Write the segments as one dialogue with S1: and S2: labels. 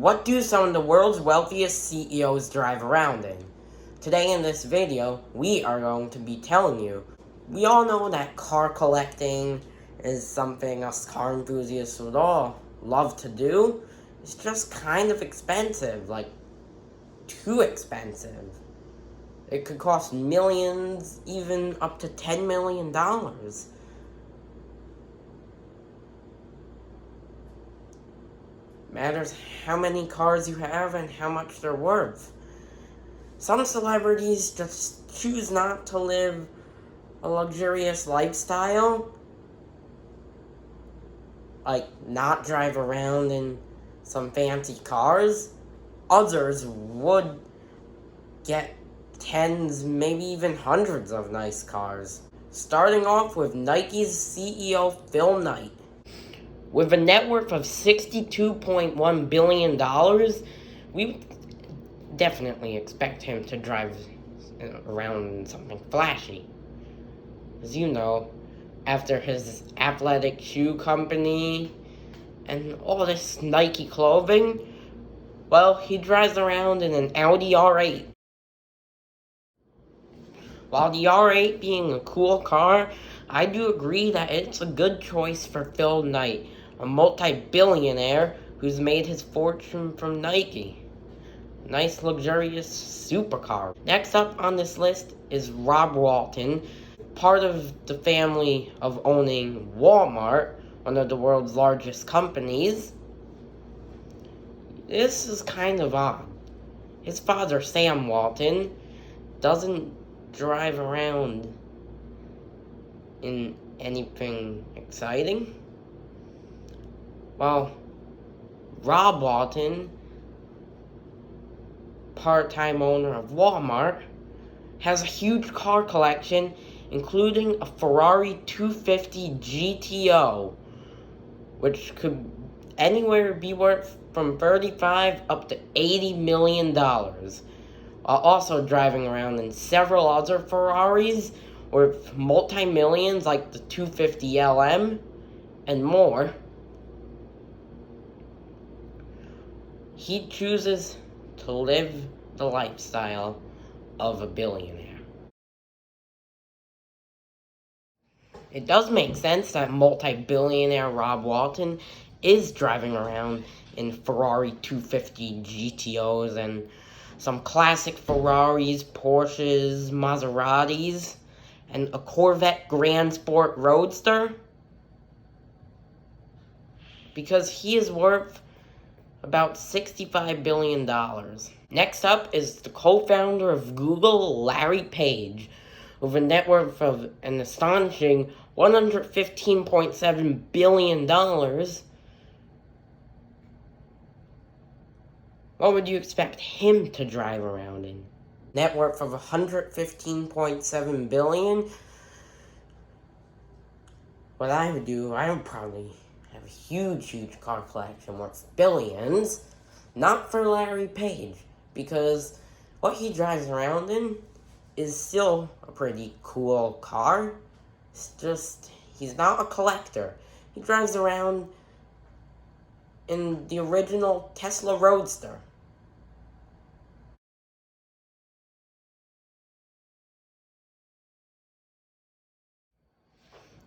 S1: What do some of the world's wealthiest CEOs drive around in? Today in this video, we are going to be telling you. We all know that car collecting is something us car enthusiasts would all love to do. It's just kind of expensive, like too expensive. It could cost millions, even up to $10 million. Matters how many cars you have and how much they're worth. Some celebrities just choose not to live a luxurious lifestyle, like not drive around in some fancy cars. Others would get tens, maybe even hundreds of nice cars. Starting off with Nike's CEO Phil Knight. With a net worth of $62.1 billion, we definitely expect him to drive around in something flashy. As you know, after his athletic shoe company and all this Nike clothing, well, he drives around in an Audi R8. While the R8 being a cool car, I do agree that it's a good choice for Phil Knight, a multi-billionaire who's made his fortune from Nike. Nice luxurious supercar. Next up on this list is Rob Walton, part of the family of owning Walmart, one of the world's largest companies. This is kind of odd. His father, Sam Walton, doesn't drive around in anything exciting. Well, Rob Walton, part-time owner of Walmart, has a huge car collection, including a Ferrari 250 GTO, which could anywhere be worth from $35 up to $80 million, while also driving around in several other Ferraris worth multi-millions like the 250 LM and more. He chooses to live the lifestyle of a billionaire. It does make sense that multi-billionaire Rob Walton is driving around in Ferrari 250 GTOs and some classic Ferraris, Porsches, Maseratis, and a Corvette Grand Sport Roadster, because he is worth about $65 billion. Next up is the co-founder of Google, Larry Page, with a net worth of an astonishing $115.7 billion. What would you expect him to drive around in? Net worth of $115.7 billion. What I would do, I would probably have a huge car collection worth billions. Not for Larry Page, because what he drives around in is still a pretty cool car. It's just, he's not a collector. He drives around in the original Tesla Roadster.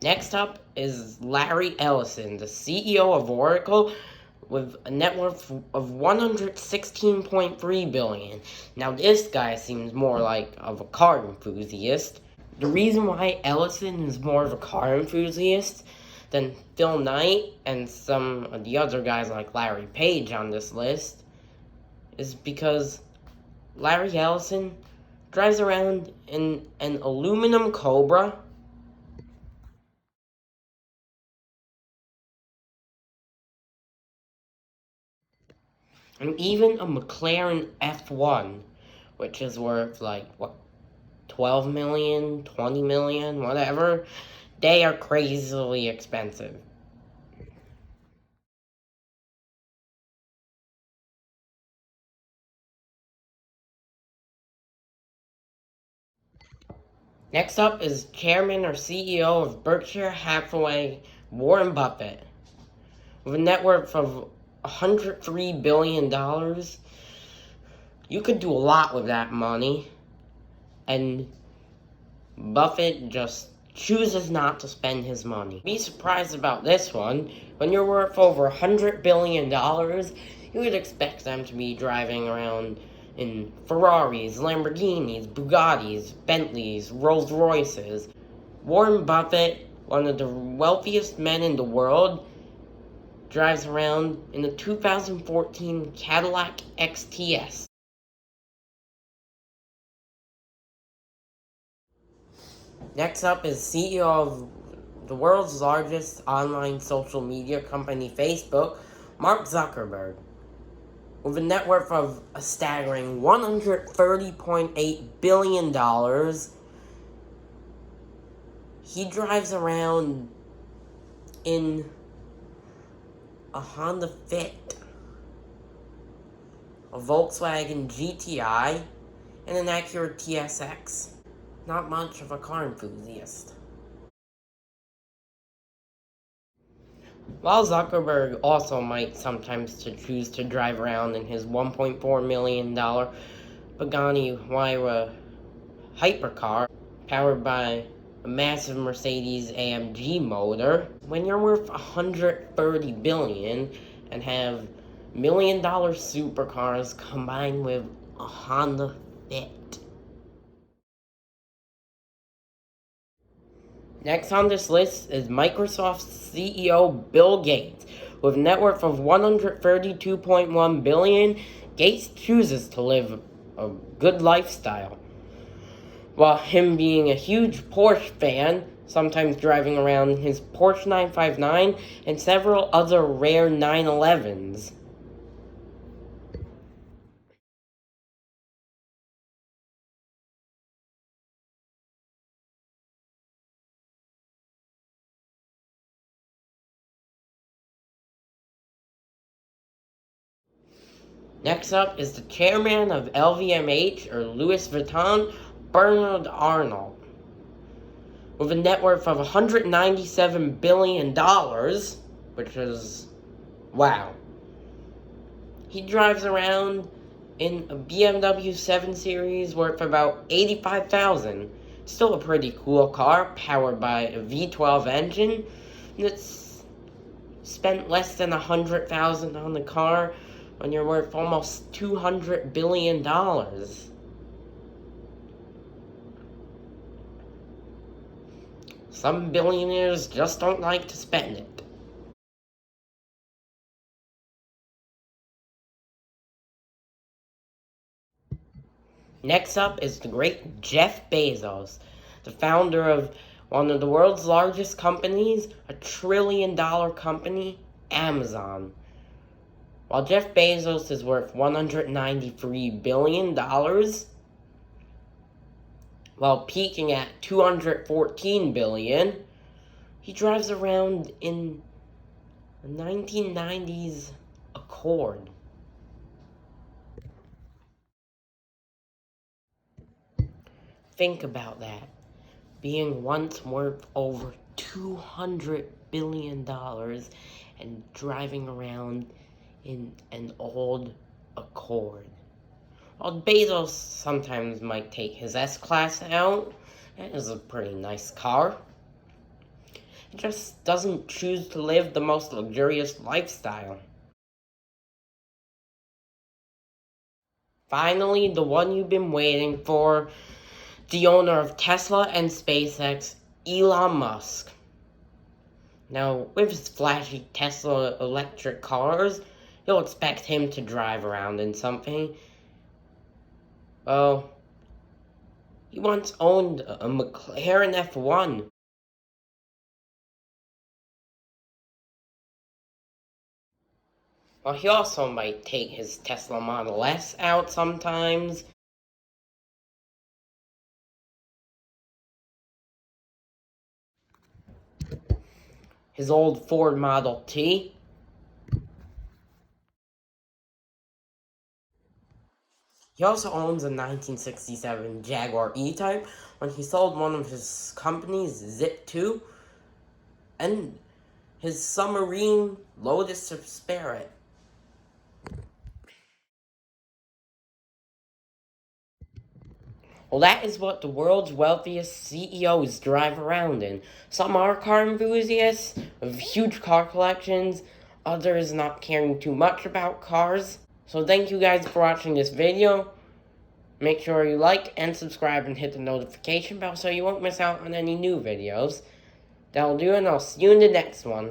S1: Next up is Larry Ellison, the CEO of Oracle, with a net worth of $116.3 billion. Now this guy seems more like of a car enthusiast. The reason why Ellison is more of a car enthusiast than Phil Knight and some of the other guys like Larry Page on this list is because Larry Ellison drives around in an aluminum Cobra, and even a McLaren F1, which is worth like, what, 12 million, 20 million, whatever. They are crazily expensive. Next up is Chairman or CEO of Berkshire Hathaway, Warren Buffett, with a net worth of $103 billion. You could do a lot with that money. And Buffett just chooses not to spend his money. Be surprised about this one. When you're worth over $100 billion, you would expect them to be driving around in Ferraris, Lamborghinis, Bugattis, Bentleys, Rolls Royces. Warren Buffett, one of the wealthiest men in the world, drives around in a 2014 Cadillac XTS. Next up is CEO of the world's largest online social media company, Facebook, Mark Zuckerberg. With a net worth of a staggering $130.8 billion, he drives around in a Honda Fit, a Volkswagen GTI, and an Acura TSX. Not much of a car enthusiast. While Zuckerberg also might sometimes choose to drive around in his $1.4 million Pagani Huayra hypercar, powered by a massive Mercedes AMG motor, when you're worth $130 billion and have $1 million supercars combined with a Honda Fit. Next on this list is Microsoft's CEO Bill Gates. With a net worth of $132.1 billion, Gates chooses to live a good lifestyle. While him being a huge Porsche fan, sometimes driving around in his Porsche 959 and several other rare 911s. Next up is the chairman of LVMH, or Louis Vuitton, Bernard Arnault. With a net worth of $197 billion, which is, wow. He drives around in a BMW 7 Series worth about $85,000. Still a pretty cool car, powered by a V12 engine. That's spent less than $100,000 on the car when you're worth almost $200 billion. Some billionaires just don't like to spend it. Next up is the great Jeff Bezos, the founder of one of the world's largest companies, a $1 trillion company, Amazon. While Jeff Bezos is worth $193 billion, while peaking at $214 billion, he drives around in a 1990s Accord. Think about that. Being once worth over $200 billion and driving around in an old Accord. While Bezos sometimes might take his S-Class out, that is a pretty nice car. He just doesn't choose to live the most luxurious lifestyle. Finally, the one you've been waiting for, the owner of Tesla and SpaceX, Elon Musk. Now, with his flashy Tesla electric cars, you'll expect him to drive around in something. Well, he once owned a McLaren F1. Well, he also might take his Tesla Model S out sometimes. His old Ford Model T. He also owns a 1967 Jaguar E-Type when he sold one of his companies, Zip2, and his submarine Lotus Spirit. Well, that is what the world's wealthiest CEOs drive around in. Some are car enthusiasts with huge car collections, others not caring too much about cars. So thank you guys for watching this video. Make sure you like and subscribe and hit the notification bell so you won't miss out on any new videos. That'll do, and I'll see you in the next one.